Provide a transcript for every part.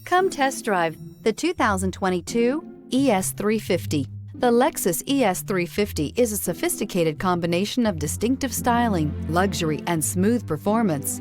Come test drive the 2022 ES350. The Lexus ES350 is a sophisticated combination of distinctive styling, luxury, and smooth performance.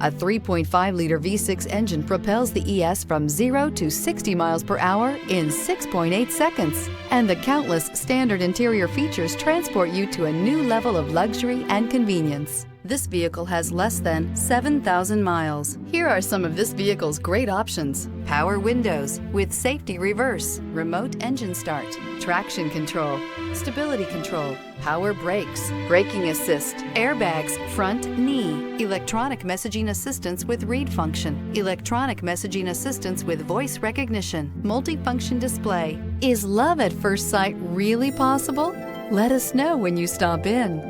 A 3.5-liter V6 engine propels the ES from 0 to 60 miles per hour in 6.8 seconds, and the countless standard interior features transport you to a new level of luxury and convenience. This vehicle has less than 7,000 miles. Here are some of this vehicle's great options: power windows with safety reverse, remote engine start, traction control, stability control, power brakes, braking assist, airbags, front knee, electronic messaging assistance with read function, electronic messaging assistance with voice recognition, multifunction display. Is love at first sight really possible? Let us know when you stop in.